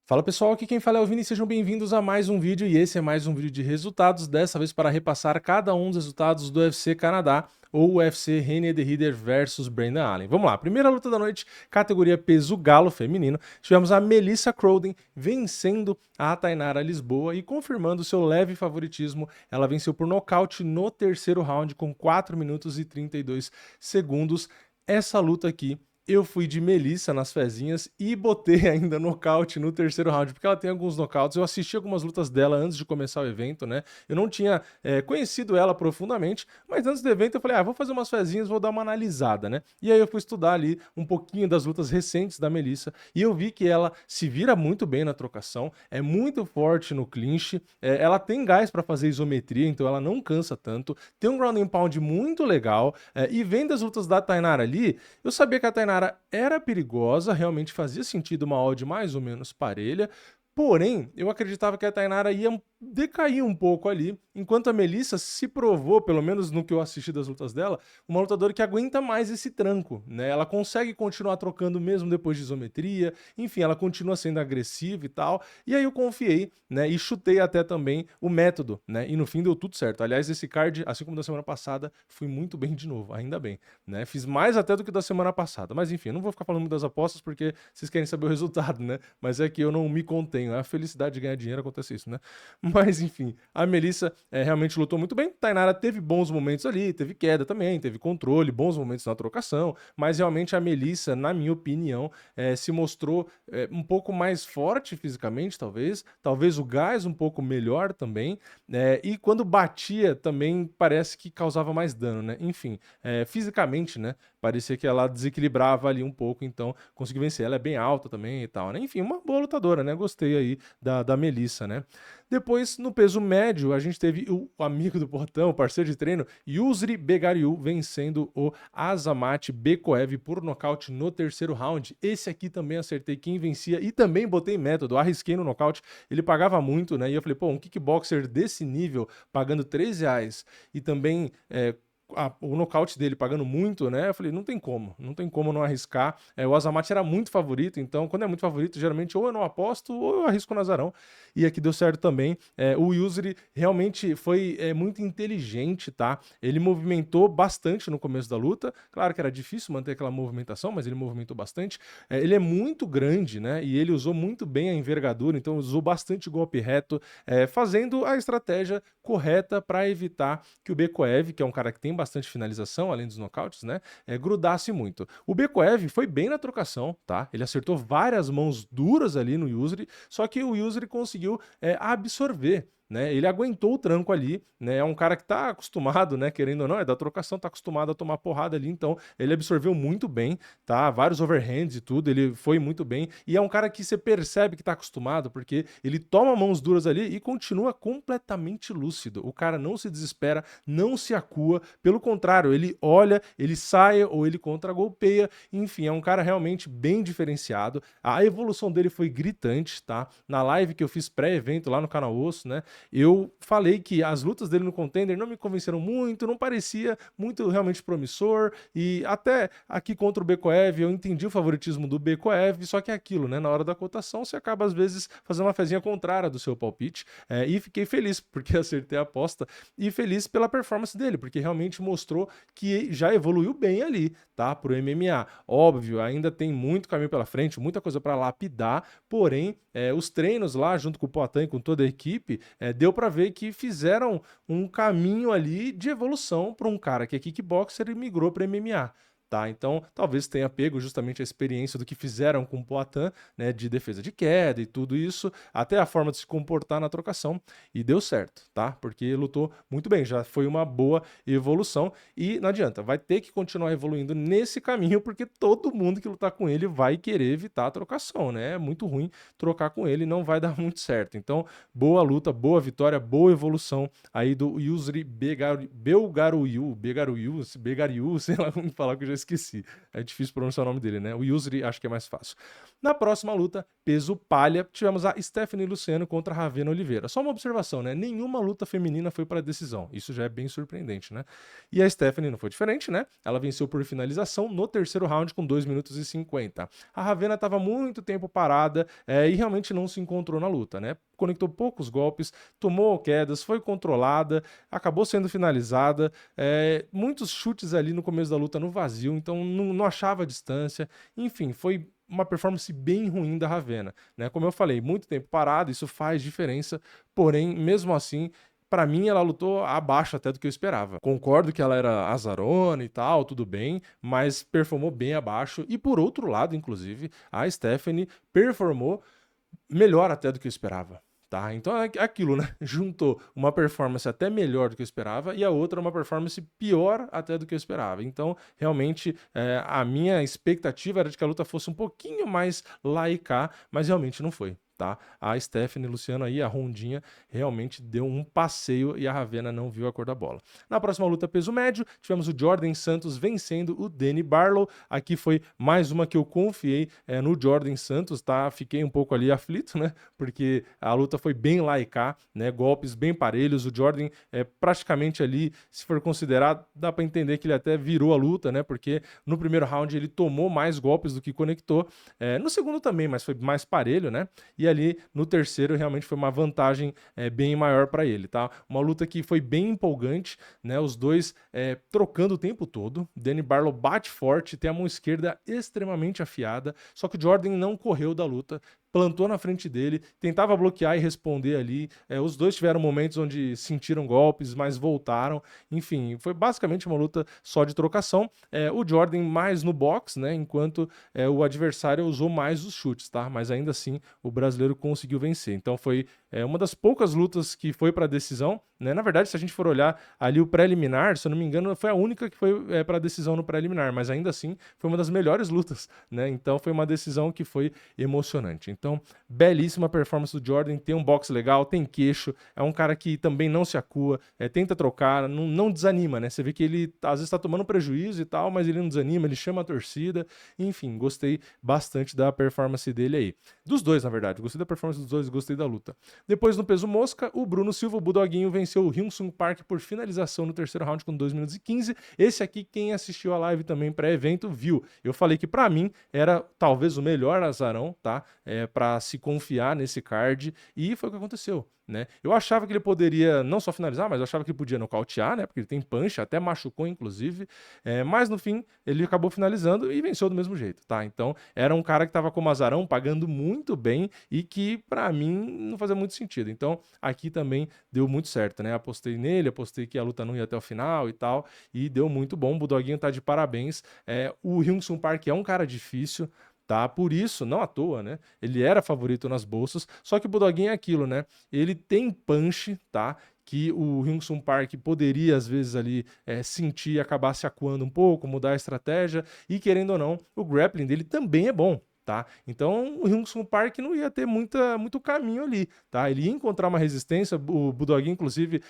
Fala pessoal, aqui quem fala é o Vini, sejam bem-vindos a mais um vídeo e esse é mais um vídeo de resultados, dessa vez para repassar cada um dos resultados do UFC Canadá ou o UFC Reine de Ridder versus Brandon Allen. Vamos lá, primeira luta da noite, categoria peso galo feminino, tivemos a Melissa Crowden vencendo a Tainara Lisboa e confirmando seu leve favoritismo, ela venceu por nocaute no terceiro round com 4 minutos e 32 segundos. Essa luta aqui eu fui de Melissa nas fezinhas e botei ainda nocaute no terceiro round, porque ela tem alguns nocautes. Eu assisti algumas lutas dela antes de começar o evento, né? Eu não tinha conhecido ela profundamente, mas antes do evento eu falei, vou fazer umas fezinhas, vou dar uma analisada, né? E aí eu fui estudar ali um pouquinho das lutas recentes da Melissa e eu vi que ela se vira muito bem na trocação, é muito forte no clinch, ela tem gás para fazer isometria, então ela não cansa tanto, tem um ground and pound muito legal, e vendo as lutas da Tainara ali, eu sabia que a Tainara era perigosa, realmente fazia sentido uma odd mais ou menos parelha, porém, eu acreditava que a Tainara ia decair um pouco ali, enquanto a Melissa se provou, pelo menos no que eu assisti das lutas dela, uma lutadora que aguenta mais esse tranco, né? Ela consegue continuar trocando mesmo depois de isometria, enfim, ela continua sendo agressiva e tal, e aí eu confiei, né, e chutei até também o método, né, e no fim deu tudo certo. Aliás, esse card, assim como da semana passada, fui muito bem de novo, ainda bem, né? Fiz mais até do que da semana passada, mas enfim, eu não vou ficar falando muito das apostas porque vocês querem saber o resultado, né? Mas é que eu não me contenho, é a felicidade de ganhar dinheiro, acontece isso, né? Mas enfim, a Melissa realmente lutou muito bem. Tainara teve bons momentos ali, teve queda também, teve controle, bons momentos na trocação, mas realmente a Melissa, na minha opinião, se mostrou um pouco mais forte fisicamente, talvez o gás um pouco melhor também, e quando batia também parece que causava mais dano, né? Enfim, fisicamente, né? Parecia que ela desequilibrava ali um pouco, então conseguiu vencer. Ela é bem alta também e tal, né? Enfim, uma boa lutadora, né? Gostei aí da Melissa, né? Depois, no peso médio, a gente teve o amigo do portão, o parceiro de treino, Yusri Begariu, vencendo o Azamat Bekoev por nocaute no terceiro round. Esse aqui também acertei quem vencia e também botei método, arrisquei no nocaute. Ele pagava muito, né? E eu falei, pô, um kickboxer desse nível, pagando R$ 3 e também o nocaute dele pagando muito, né? Eu falei, não tem como não arriscar. O Azamat era muito favorito, então quando é muito favorito, geralmente ou eu não aposto ou eu arrisco no azarão. E aqui deu certo também. O Yusri realmente foi muito inteligente, tá? Ele movimentou bastante no começo da luta. Claro que era difícil manter aquela movimentação, mas ele movimentou bastante. Ele é muito grande, né? E ele usou muito bem a envergadura, então usou bastante golpe reto, fazendo a estratégia correta para evitar que o Bekoev, que é um cara que tem bastante finalização, além dos nocautes, né, grudasse muito. O Bekoev foi bem na trocação, tá? Ele acertou várias mãos duras ali no Yusri, só que o Yusri conseguiu absorver, né? Ele aguentou o tranco ali, né? É um cara que tá acostumado, né? Querendo ou não, é da trocação, tá acostumado a tomar porrada ali, então ele absorveu muito bem, tá? Vários overhands e tudo, ele foi muito bem. E é um cara que você percebe que tá acostumado, porque ele toma mãos duras ali e continua completamente lúcido. O cara não se desespera, não se acua, pelo contrário, ele olha, ele sai ou ele contra-golpeia, enfim, é um cara realmente bem diferenciado. A evolução dele foi gritante, tá? Na live que eu fiz pré-evento lá no Canal Osso, né? Eu falei que as lutas dele no Contender não me convenceram muito, não parecia muito realmente promissor, e até aqui contra o Bekoev eu entendi o favoritismo do Bekoev, só que é aquilo, né? Na hora da cotação você acaba às vezes fazendo uma fezinha contrária do seu palpite, e fiquei feliz porque acertei a aposta e feliz pela performance dele, porque realmente mostrou que já evoluiu bem ali, tá? Pro MMA. Óbvio, ainda tem muito caminho pela frente, muita coisa para lapidar, porém, os treinos lá, junto com o Poatan e com toda a equipe, deu para ver que fizeram um caminho ali de evolução para um cara que é kickboxer e migrou para MMA. Tá, então talvez tenha pego justamente a experiência do que fizeram com o Poatan, né, de defesa de queda e tudo isso, até a forma de se comportar na trocação, e deu certo, tá? Porque lutou muito bem, já foi uma boa evolução e não adianta, vai ter que continuar evoluindo nesse caminho, porque todo mundo que lutar com ele vai querer evitar a trocação, né? É muito ruim trocar com ele, não vai dar muito certo. Então, boa luta, boa vitória, boa evolução aí do Yusri Begariu, sei lá como falar, que eu já esqueci. É difícil pronunciar o nome dele, né? O Yusri acho que é mais fácil. Na próxima luta, peso palha, tivemos a Stephanie Luciano contra a Ravena Oliveira. Só uma observação, né? Nenhuma luta feminina foi para decisão. Isso já é bem surpreendente, né? E a Stephanie não foi diferente, né? Ela venceu por finalização no terceiro round com 2 minutos e 50. A Ravena estava muito tempo parada e realmente não se encontrou na luta, né? Conectou poucos golpes, tomou quedas, foi controlada, acabou sendo finalizada, muitos chutes ali no começo da luta no vazio, então não achava distância, enfim, foi uma performance bem ruim da Ravena, né? Como eu falei, muito tempo parado, isso faz diferença, porém, mesmo assim, para mim, ela lutou abaixo até do que eu esperava. Concordo que ela era azarona e tal, tudo bem, mas performou bem abaixo. E por outro lado, inclusive, a Stephanie performou melhor até do que eu esperava. Tá? Então é aquilo, né? Juntou uma performance até melhor do que eu esperava e a outra uma performance pior até do que eu esperava. Então, realmente, a minha expectativa era de que a luta fosse um pouquinho mais lá e cá, mas realmente não foi. Tá? A Stephanie Luciano aí, a Rondinha, realmente deu um passeio e a Ravena não viu a cor da bola. Na próxima luta peso médio, tivemos o Jordan Santos vencendo o Danny Barlow. Aqui foi mais uma que eu confiei no Jordan Santos, tá? Fiquei um pouco ali aflito, né? Porque a luta foi bem lá e cá, né? Golpes bem parelhos. O Jordan praticamente ali, se for considerar, dá para entender que ele até virou a luta, né? Porque no primeiro round ele tomou mais golpes do que conectou. No segundo também, mas foi mais parelho, né? E ali no terceiro realmente foi uma vantagem bem maior para ele, tá? Uma luta que foi bem empolgante, né? Os dois trocando o tempo todo. Danny Barlow bate forte, tem a mão esquerda extremamente afiada, só que o Jordan não correu da luta, plantou na frente dele, tentava bloquear e responder ali. Os dois tiveram momentos onde sentiram golpes, mas voltaram. Enfim, foi basicamente uma luta só de trocação. O Jordan mais no box, né? Enquanto o adversário usou mais os chutes, tá? Mas ainda assim, o brasileiro conseguiu vencer. Então foi uma das poucas lutas que foi para decisão, né? Na verdade, se a gente for olhar ali o preliminar, se eu não me engano, foi a única que foi para decisão no preliminar, mas ainda assim foi uma das melhores lutas, né? Então foi uma decisão que foi emocionante. Então, belíssima performance do Jordan, tem um boxe legal, tem queixo, é um cara que também não se acua, tenta trocar, não desanima, né? Você vê que ele às vezes está tomando prejuízo e tal, mas ele não desanima, ele chama a torcida, enfim, gostei bastante da performance dele aí. Dos dois, na verdade, gostei da performance dos dois, gostei da luta. Depois, no peso mosca, o Bruno Silva, o Budoguinho, venceu o Hyun-Sung Park por finalização no terceiro round com 2 minutos e 15. Esse aqui, quem assistiu a live também pré-evento, viu. Eu falei que pra mim era talvez o melhor azarão, tá? Pra se confiar nesse card, e foi o que aconteceu. Né? Eu achava que ele poderia não só finalizar, mas eu achava que ele podia nocautear, né? Porque ele tem punch, até machucou, inclusive. Mas no fim, ele acabou finalizando e venceu do mesmo jeito, tá? Então, era um cara que estava como azarão, pagando muito bem e que, para mim, não fazia muito sentido. Então, aqui também deu muito certo, né? Apostei nele, apostei que a luta não ia até o final e tal, e deu muito bom. O Budoguinho tá de parabéns. O Hyun-Sung Park é um cara difícil, tá? Por isso, não à toa, né? Ele era favorito nas bolsas, só que o Budoguinho é aquilo, né? Ele tem punch, tá? Que o Hyun-Sung Park poderia, às vezes, ali sentir e acabar se acuando um pouco, mudar a estratégia, e querendo ou não, o grappling dele também é bom. Tá? Então o Hyun-Sung Park não ia ter muito caminho ali, tá? Ele ia encontrar uma resistência, o Budoguinho inclusive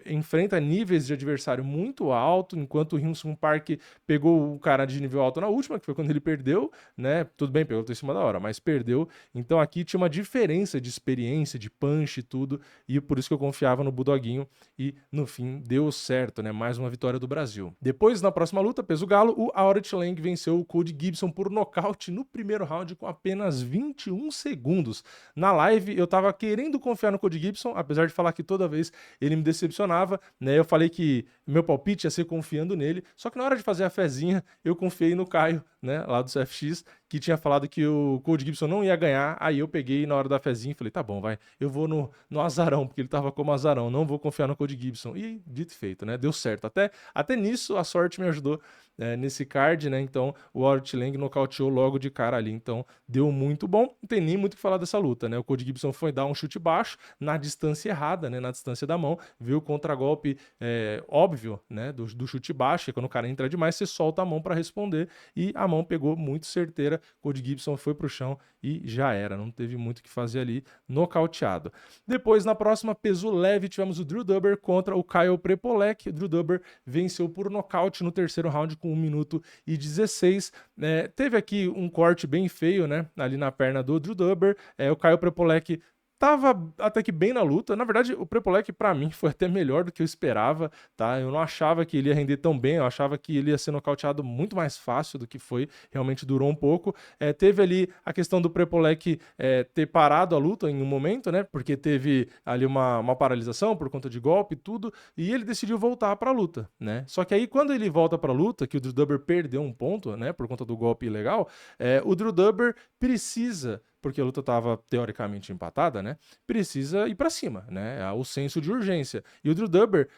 enfrenta níveis de adversário muito alto, enquanto o Hyun-Sung Park pegou o cara de nível alto na última, que foi quando ele perdeu, né? Tudo bem, pegou em cima da hora, mas perdeu. Então aqui tinha uma diferença de experiência, de punch e tudo, e por isso que eu confiava no Budoguinho, e no fim deu certo, né? Mais uma vitória do Brasil. Depois, na próxima luta, peso galo, o Aurich Lang venceu o Cody Gibson por nocaute no primeiro round com apenas 21 segundos. Na live, eu tava querendo confiar no Cody Gibson, apesar de falar que toda vez ele me decepcionava, né? Eu falei que meu palpite ia ser confiando nele, só que na hora de fazer a fezinha, eu confiei no Caio, né, lá do CFX, que tinha falado que o Cody Gibson não ia ganhar, aí eu peguei na hora da fezinha e falei, tá bom, vai, eu vou no azarão, porque ele tava como azarão, não vou confiar no Cody Gibson, e dito e feito, né, deu certo, até nisso a sorte me ajudou nesse card, né, então o Aurich Lang nocauteou logo de cara ali, então deu muito bom, não tem nem muito o que falar dessa luta, né, o Cody Gibson foi dar um chute baixo, na distância errada, né, na distância da mão, viu o contragolpe óbvio, né, do chute baixo, e quando o cara entra demais, você solta a mão para responder, e a a mão pegou muito certeira, Cody Gibson foi pro chão e já era, não teve muito o que fazer ali, nocauteado. Depois, na próxima, peso leve, tivemos o Drew Dober contra o Kyle Prepolec. O Drew Dober venceu por nocaute no terceiro round com 1 minuto e 16. Teve aqui um corte bem feio, né, ali na perna do Drew Dober. O Kyle Prepolec tava até que bem na luta. Na verdade, o Prepolec, pra mim, foi até melhor do que eu esperava, tá? Eu não achava que ele ia render tão bem, eu achava que ele ia ser nocauteado muito mais fácil do que foi. Realmente durou um pouco. Teve ali a questão do Prepolec ter parado a luta em um momento, né? Porque teve ali uma paralisação por conta de golpe e tudo, e ele decidiu voltar pra luta, né? Só que aí, quando ele volta pra luta, que o Drew Dober perdeu um ponto, né? Por conta do golpe ilegal, o Drew Dober precisa, porque a luta estava teoricamente empatada, né? Precisa ir para cima, né? O senso de urgência. E o Drew Dober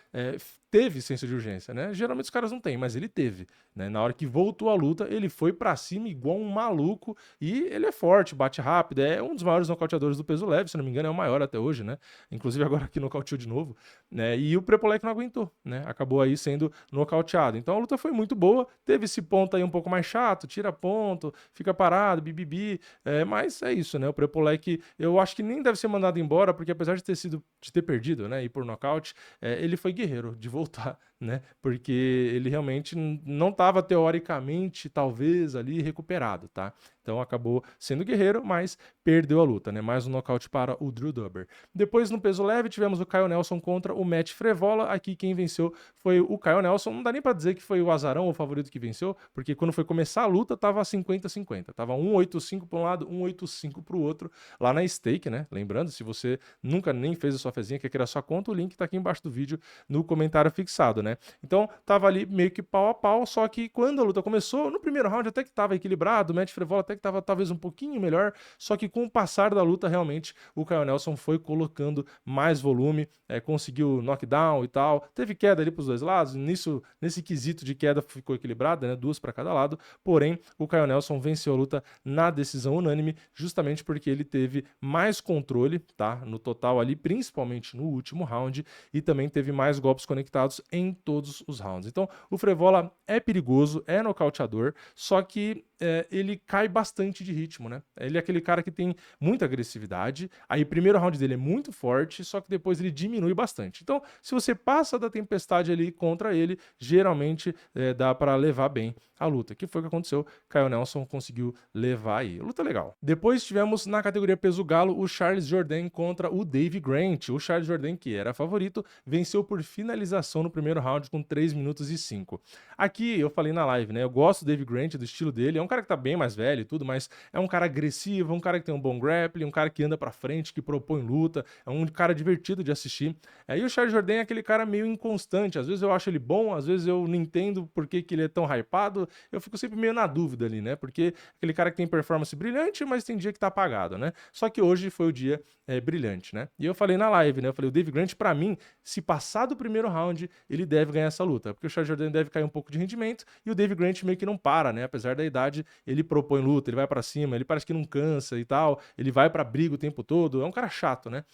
teve senso de urgência, né? Geralmente os caras não têm, mas ele teve, né? Na hora que voltou a luta, ele foi para cima igual um maluco e ele é forte, bate rápido, é um dos maiores nocauteadores do peso leve, se não me engano é o maior até hoje, né? Inclusive agora que nocauteou de novo, né? E o Prepolec não aguentou, né? Acabou aí sendo nocauteado. Então a luta foi muito boa, teve esse ponto aí um pouco mais chato, tira ponto, fica parado, bibibi, mas é isso, né? O Prepolec, eu acho que nem deve ser mandado embora, porque apesar de ter perdido, né, e por nocaute, ele foi guerreiro de voltar, né? Porque ele realmente não estava teoricamente, talvez, ali recuperado, tá? Então acabou sendo guerreiro, mas perdeu a luta, né? Mais um nocaute para o Drew Dober. Depois, no peso leve, tivemos o Kyle Nelson contra o Matt Frevola. Aqui quem venceu foi o Kyle Nelson. Não dá nem para dizer que foi o azarão o favorito que venceu, porque quando foi começar a luta, tava 50-50. Tava 185 para um lado, 185 para o outro, lá na stake, né? Lembrando, se você nunca nem fez a sua fezinha, quer criar sua conta, o link tá aqui embaixo do vídeo no comentário fixado, né? Então, tava ali meio que pau a pau, só que quando a luta começou, no primeiro round até que tava equilibrado, o Matt Frevola até que tava talvez um pouquinho melhor, só que com o passar da luta, realmente, o Kyle Nelson foi colocando mais volume, conseguiu knockdown e tal, teve queda ali pros dois lados, nesse quesito de queda ficou equilibrado, né? 2 para cada lado, porém, o Kyle Nelson venceu a luta na decisão unânime, justamente porque ele teve mais controle, tá? No total ali, principalmente no último round, e também teve mais golpes conectados em todos os rounds. Então, o Frevola é perigoso, é nocauteador, só que ele cai bastante de ritmo, né? Ele é aquele cara que tem muita agressividade, aí o primeiro round dele é muito forte, só que depois ele diminui bastante. Então, se você passa da tempestade ali contra ele, geralmente dá para levar bem a luta, que foi o que aconteceu. Kyle Nelson conseguiu levar aí. Luta legal. Depois tivemos na categoria peso galo o Charles Jourdain contra o Dave Grant. O Charles Jourdain, que era favorito, venceu por finalização no primeiro round com 3 minutos e 5. Aqui eu falei na live, né? Eu gosto do Dave Grant, do estilo dele. É um cara que tá bem mais velho e tudo, mas é um cara agressivo, um cara que tem um bom grappling, um cara que anda pra frente, que propõe luta, é um cara divertido de assistir. E o Charles Jourdain é aquele cara meio inconstante. Às vezes eu acho ele bom, às vezes eu não entendo por que ele é tão hypado. Eu fico sempre meio na dúvida ali, né? Porque aquele cara que tem performance brilhante, mas tem dia que tá apagado, né? Só que hoje foi o dia brilhante, né? E eu falei na live, né? Eu falei, o Dave Grant, pra mim, se passar do primeiro round, ele deve ganhar essa luta, porque o Charles Jourdain deve cair um pouco de rendimento e o Dave Grant meio que não para, né? Apesar da idade, ele propõe luta, ele vai pra cima, ele parece que não cansa e tal, ele vai pra briga o tempo todo, é um cara chato, né?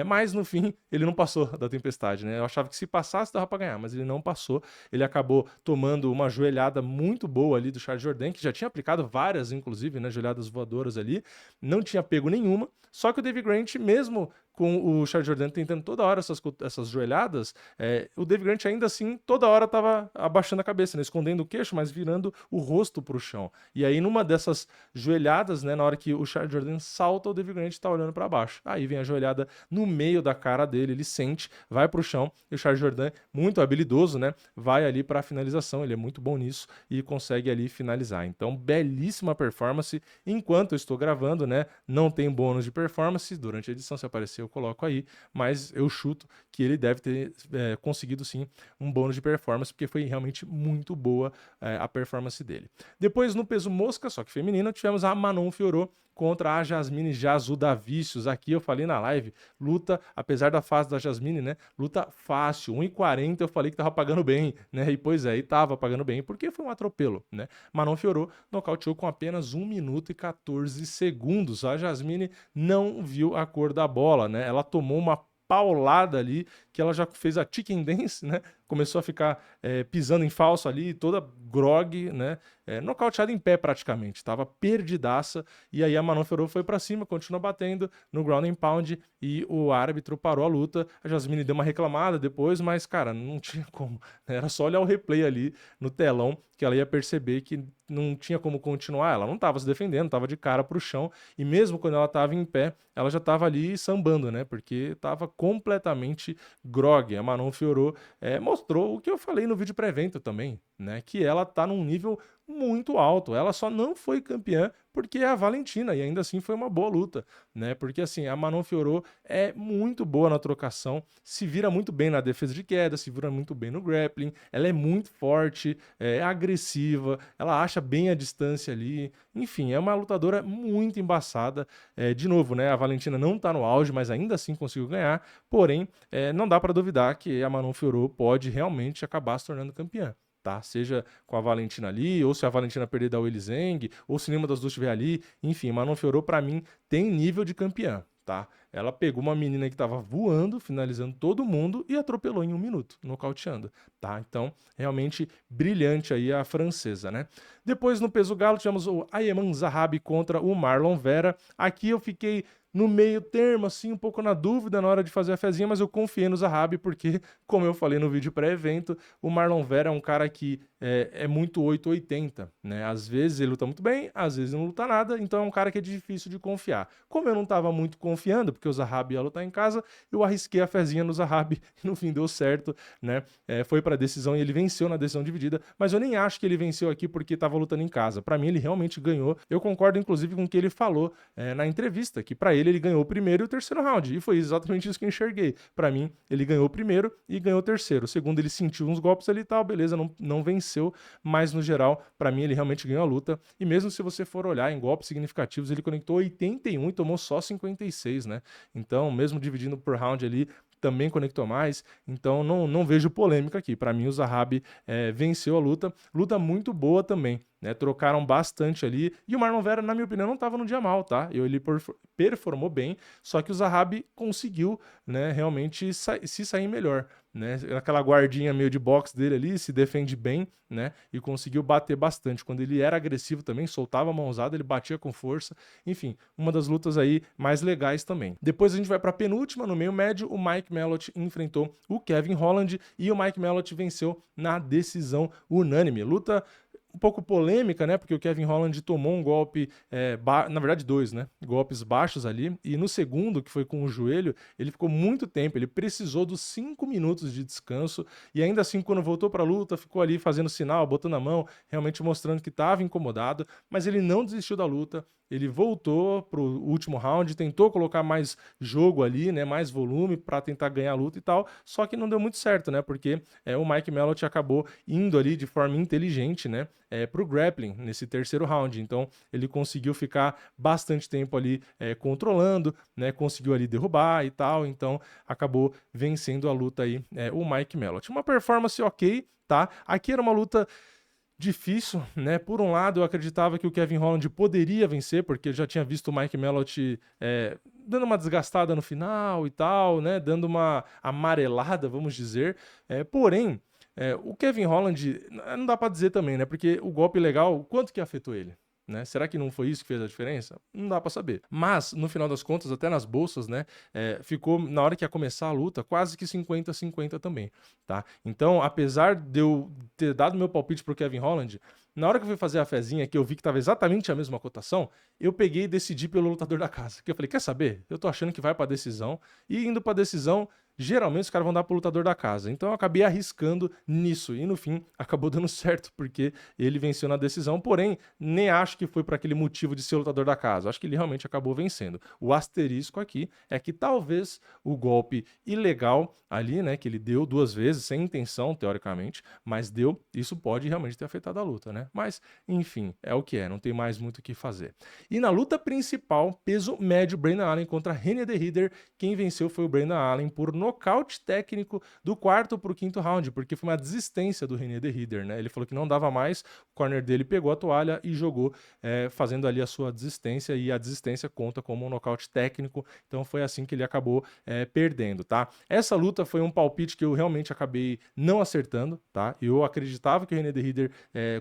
Mas no fim, ele não passou da tempestade, né? Eu achava que se passasse dava pra ganhar, mas ele não passou, ele acabou tomando uma joelhada muito boa ali do Charles Jourdain, que já tinha aplicado várias, inclusive, né, joelhadas voadoras ali, não tinha pego nenhuma, só que o Dave Grant, mesmo com o Charles Jourdain tentando toda hora essas joelhadas, o Dave Grant ainda assim toda hora estava abaixando a cabeça, né, escondendo o queixo, mas virando o rosto para o chão. E aí numa dessas joelhadas, né, na hora que o Charles Jourdain salta, o Dave Grant está olhando para baixo. Aí vem a joelhada no meio da cara dele, ele sente, vai para o chão, e o Charles Jourdain, muito habilidoso, né, vai ali para a finalização, ele é muito bom nisso e consegue ali finalizar. Então, belíssima performance. Enquanto eu estou gravando, né, não tem bônus de performance, durante a edição se aparecer eu coloco aí, mas eu chuto que ele deve ter conseguido sim um bônus de performance, porque foi realmente muito boa a performance dele. Depois no peso mosca, só que feminino, tivemos a Manon Fiorot contra a Jasmine Jasudavicius. Aqui eu falei na live, luta, apesar da fase da Jasmine, né, luta fácil, 1,40 eu falei que tava pagando bem, né, e pois é, e tava pagando bem, porque foi um atropelo, né. Manon Fiorot nocauteou com apenas 1 minuto e 14 segundos. A Jasmine não viu a cor da bola, né, ela tomou uma paulada ali, que ela já fez a chicken dance, né? Começou a ficar pisando em falso ali, toda grog, né? nocauteada em pé praticamente, tava perdidaça, e aí a Manon Fiorot foi pra cima, continuou batendo no ground and pound, e o árbitro parou a luta. A Jasmine deu uma reclamada depois, mas, cara, não tinha como, era só olhar o replay ali no telão que ela ia perceber que não tinha como continuar. Ela não estava se defendendo, estava de cara pro chão, e mesmo quando ela estava em pé, ela já estava ali sambando, né? Porque estava completamente grogue. A Manon Fiorot mostrou o que eu falei no vídeo pré-evento também, né? Que ela tá num nível muito alto. Ela só não foi campeã porque é a Valentina, e ainda assim foi uma boa luta, né? Porque assim, a Manon Fiorot é muito boa na trocação, se vira muito bem na defesa de queda, se vira muito bem no grappling, ela é muito forte, é agressiva, ela acha bem a distância ali, enfim, é uma lutadora muito embaçada. De novo, né? A Valentina não tá no auge, mas ainda assim conseguiu ganhar, porém, não dá para duvidar que a Manon Fiorot pode realmente acabar se tornando campeã. Tá? Seja com a Valentina ali, ou se a Valentina perder da Weili Zhang, ou se nenhuma das duas estiver ali, enfim, Manon Fiorot pra mim tem nível de campeã, tá? Ela pegou uma menina que tava voando, finalizando todo mundo e atropelou em 1 minuto, nocauteando, tá? Então, realmente brilhante aí a francesa, né? Depois no peso galo tivemos o Ayman Zahabi contra o Marlon Vera. Aqui eu fiquei no meio termo, assim, um pouco na dúvida na hora de fazer a fezinha, mas eu confiei no Zahabi porque, como eu falei no vídeo pré-evento, o Marlon Vera é um cara que é muito 880, né? Às vezes ele luta muito bem, às vezes não luta nada, então é um cara que é difícil de confiar. Como eu não estava muito confiando, porque o Zahabi ia lutar em casa, eu arrisquei a fezinha no Zahabi e no fim deu certo, né? Foi para decisão e ele venceu na decisão dividida, mas eu nem acho que ele venceu aqui porque estava lutando em casa. Para mim ele realmente ganhou. Eu concordo inclusive com o que ele falou na entrevista, que para ele ganhou o primeiro e o terceiro round, e foi exatamente isso que eu enxerguei. Para mim, ele ganhou o primeiro e ganhou o terceiro. O segundo, ele sentiu uns golpes ali e tal, beleza, não venceu, mas no geral, para mim, ele realmente ganhou a luta. E mesmo se você for olhar em golpes significativos, ele conectou 81 e tomou só 56, né? Então, mesmo dividindo por round ali, também conectou mais, então não vejo polêmica aqui. Para mim, o Zahabi venceu a luta. Luta muito boa também, né? Trocaram bastante ali. E o Marlon Vera, na minha opinião, não estava no dia mal, tá? Ele performou bem, só que o Zahabi conseguiu, né, realmente se sair melhor, né? Aquela guardinha meio de boxe dele ali, se defende bem, né? E conseguiu bater bastante. Quando ele era agressivo também, soltava a mãozada, ele batia com força. Enfim, uma das lutas aí mais legais também. Depois a gente vai para a penúltima, no meio médio, o Mike Mellott enfrentou o Kevin Holland e o Mike Mellott venceu na decisão unânime. Luta um pouco polêmica, né? Porque o Kevin Holland tomou um golpe, na verdade 2, né? Golpes baixos ali. E no segundo, que foi com o joelho, ele ficou muito tempo. Ele precisou dos 5 minutos de descanso. E ainda assim, quando voltou para a luta, ficou ali fazendo sinal, botando a mão, realmente mostrando que estava incomodado. Mas ele não desistiu da luta. Ele voltou pro último round, tentou colocar mais jogo ali, né? Mais volume para tentar ganhar a luta e tal. Só que não deu muito certo, né? Porque o Mike Mellott acabou indo ali de forma inteligente, né? Pro grappling nesse terceiro round. Então ele conseguiu ficar bastante tempo ali controlando, né? Conseguiu ali derrubar e tal. Então acabou vencendo a luta aí o Mike Mellott. Uma performance ok, tá? Aqui era uma luta difícil, né? Por um lado, eu acreditava que o Kevin Holland poderia vencer, porque eu já tinha visto o Mike Mellott dando uma desgastada no final e tal, né? Dando uma amarelada, vamos dizer. Porém, o Kevin Holland, não dá pra dizer também, né? Porque o golpe legal, quanto que afetou ele? Né? Será que não foi isso que fez a diferença? Não dá pra saber. Mas, no final das contas, até nas bolsas, né? Ficou, na hora que ia começar a luta, quase que 50-50 também, tá? Então, apesar de eu ter dado meu palpite pro Kevin Holland, na hora que eu fui fazer a fezinha, que eu vi que tava exatamente a mesma cotação, eu peguei e decidi pelo lutador da casa. Que eu falei, quer saber? Eu tô achando que vai pra decisão. E indo pra decisão, geralmente os caras vão dar pro lutador da casa. Então eu acabei arriscando nisso. E no fim, acabou dando certo, porque ele venceu na decisão. Porém, nem acho que foi por aquele motivo de ser o lutador da casa. Acho que ele realmente acabou vencendo. O asterisco aqui é que talvez o golpe ilegal ali, né, que ele deu 2 vezes, sem intenção, teoricamente, mas deu, isso pode realmente ter afetado a luta, né? Mas, enfim, é o que é, não tem mais muito o que fazer. E na luta principal, peso médio, Brandon Allen contra René de Ridder, quem venceu foi o Brandon Allen por nocaute técnico do quarto para o quinto round, porque foi uma desistência do René de Ridder, né? Ele falou que não dava mais, o corner dele pegou a toalha e jogou, fazendo ali a sua desistência, e a desistência conta como um nocaute técnico, então foi assim que ele acabou perdendo, tá? Essa luta foi um palpite que eu realmente acabei não acertando, tá? Eu acreditava que o René de Ridder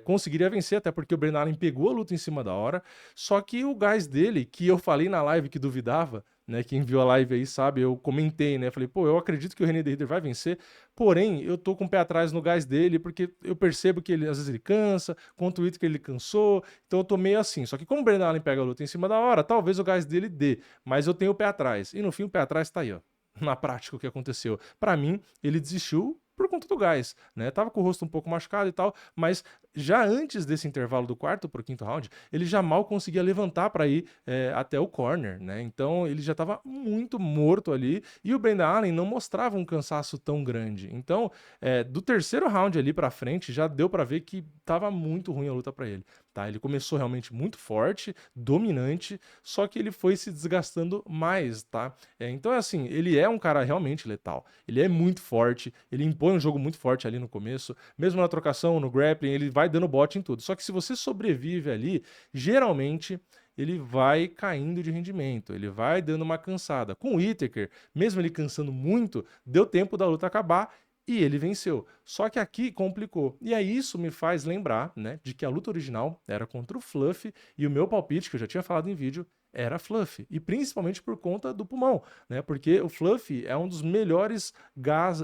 conseguiria vencer, até porque o Brennan Allen pegou a luta em cima da hora, só que o gás dele, que eu falei na live que duvidava, né, quem viu a live aí sabe, eu comentei, né, falei, pô, eu acredito que o René de Ridder vai vencer, porém, eu tô com o pé atrás no gás dele, porque eu percebo que ele, às vezes ele cansa, contra o Whittaker ele cansou, então eu tô meio assim, só que como o Brennan Allen pega a luta em cima da hora, talvez o gás dele dê, mas eu tenho o pé atrás, e no fim o pé atrás tá aí, ó, na prática o que aconteceu. Pra mim, ele desistiu por conta do gás, né? Tava com o rosto um pouco machucado e tal, mas já antes desse intervalo do quarto pro quinto round, ele já mal conseguia levantar para ir até o corner, né? Então ele já estava muito morto ali e o Brendan Allen não mostrava um cansaço tão grande. Então, do terceiro round ali para frente, já deu para ver que tava muito ruim a luta para ele. Tá? Ele começou realmente muito forte, dominante, só que ele foi se desgastando mais, tá? Então, assim, ele é um cara realmente letal. Ele é muito forte, ele impõe um jogo muito forte ali no começo, mesmo na trocação, no grappling, ele vai dando bote em tudo. Só que se você sobrevive ali, geralmente ele vai caindo de rendimento, ele vai dando uma cansada. Com o Whittaker, mesmo ele cansando muito, deu tempo da luta acabar e ele venceu. Só que aqui complicou. E aí isso me faz lembrar, né, de que a luta original era contra o Fluff e o meu palpite, que eu já tinha falado em vídeo, era Fluff, e principalmente por conta do pulmão, né? Porque o Fluff é um dos melhores gás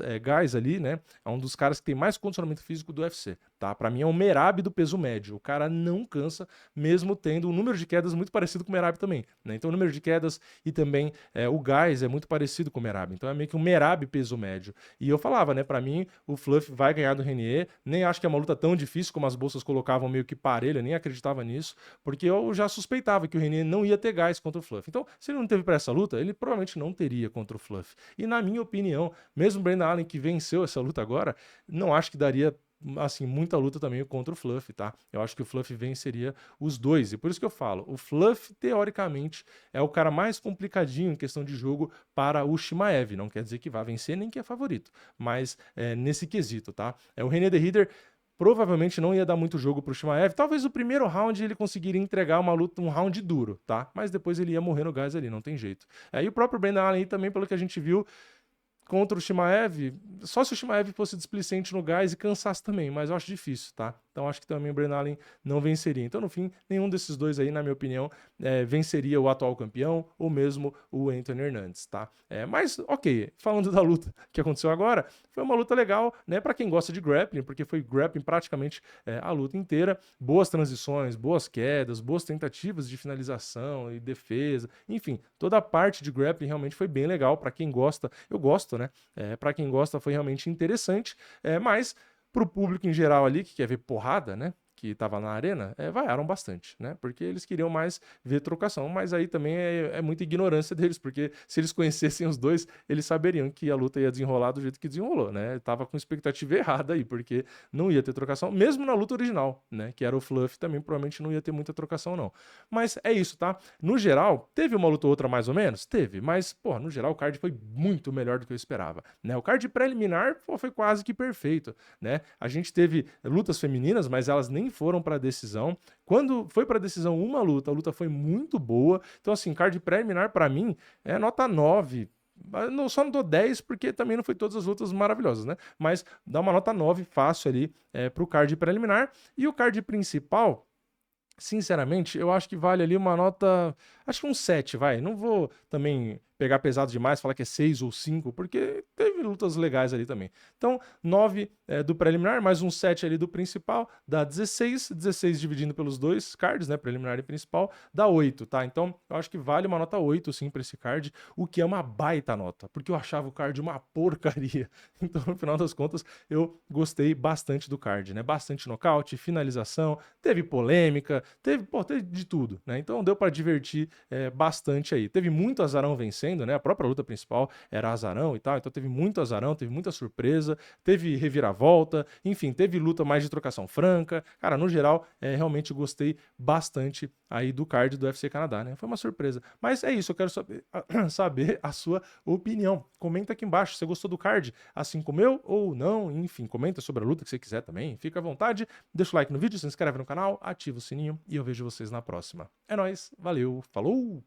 ali, né? É um dos caras que tem mais condicionamento físico do UFC, tá? Para mim é um Merab do peso médio. O cara não cansa, mesmo tendo um número de quedas muito parecido com o Merab também, né? Então o número de quedas e também o gás é muito parecido com o Merab. Então é meio que um Merab peso médio. E eu falava, né? Para mim o Fluff vai ganhar do Renier. Nem acho que é uma luta tão difícil como as bolsas colocavam meio que parelha, nem acreditava nisso, porque eu já suspeitava que o Renier não ia ter gás contra o Fluff. Então, se ele não teve para essa luta, ele provavelmente não teria contra o Fluff. E na minha opinião, mesmo o Brendan Allen que venceu essa luta agora, não acho que daria assim, muita luta também contra o Fluff, tá? Eu acho que o Fluff venceria os dois, e por isso que eu falo, o Fluff, teoricamente, é o cara mais complicadinho em questão de jogo para o Chimaev, não quer dizer que vai vencer nem que é favorito, mas nesse quesito, tá? O René de Ridder provavelmente não ia dar muito jogo pro Chimaev. Talvez o primeiro round ele conseguiria entregar uma luta, um round duro, tá? Mas depois ele ia morrer no gás ali, não tem jeito. E o próprio Brendan Allen também, pelo que a gente viu, contra o Chimaev, só se o Chimaev fosse displicente no gás e cansasse também, mas eu acho difícil, tá? Então acho que também o Brendan Allen não venceria. Então, no fim, nenhum desses dois aí, na minha opinião, venceria o atual campeão ou mesmo o Anthony Hernandes, tá? Mas, ok, falando da luta que aconteceu agora, foi uma luta legal, né, para quem gosta de grappling, porque foi grappling praticamente a luta inteira. Boas transições, boas quedas, boas tentativas de finalização e defesa, enfim, toda a parte de grappling realmente foi bem legal para quem gosta. Eu gosto, né? Para quem gosta foi realmente interessante, mas pro público em geral ali, que quer ver porrada, né? Que estava na arena, vaiaram bastante, né? Porque eles queriam mais ver trocação, mas aí também é muita ignorância deles, porque se eles conhecessem os dois, eles saberiam que a luta ia desenrolar do jeito que desenrolou, né? Tava com expectativa errada aí, porque não ia ter trocação, mesmo na luta original, né? Que era o Fluff, também provavelmente não ia ter muita trocação, não. Mas é isso, tá? No geral, teve uma luta ou outra mais ou menos? Teve, mas, pô, no geral o card foi muito melhor do que eu esperava, né? O card preliminar, pô, foi quase que perfeito, né? A gente teve lutas femininas, mas elas nem foram para decisão. Quando foi para decisão uma luta, a luta foi muito boa. Então, assim, card preliminar para mim é nota 9. Não, só não dou 10 porque também não foi todas as lutas maravilhosas, né? Mas dá uma nota 9 fácil ali pro card preliminar. E o card principal, sinceramente, eu acho que vale ali uma nota, acho que um 7, vai. Não vou também pegar pesado demais, falar que é 6 ou 5, porque teve lutas legais ali também. Então, 9 do preliminar, mais um 7 ali do principal, dá 16, 16 dividindo pelos dois cards, né, preliminar e principal, dá 8, tá? Então, eu acho que vale uma nota 8, sim, pra esse card, o que é uma baita nota, porque eu achava o card uma porcaria. Então, no final das contas, eu gostei bastante do card, né? Bastante nocaute, finalização, teve polêmica, teve de tudo, né? Então, deu pra divertir bastante aí. Teve muito azarão vencendo, acontecendo, né? A própria luta principal era azarão e tal, então teve muito azarão, teve muita surpresa, teve reviravolta, enfim, teve luta mais de trocação franca. Cara, no geral, realmente gostei bastante aí do card do UFC Canadá, né? Foi uma surpresa. Mas é isso, eu quero saber a sua opinião. Comenta aqui embaixo, você gostou do card assim como eu ou não? Enfim, comenta sobre a luta que você quiser também, fica à vontade. Deixa o like no vídeo, se inscreve no canal, ativa o sininho e eu vejo vocês na próxima. É nóis, valeu, falou!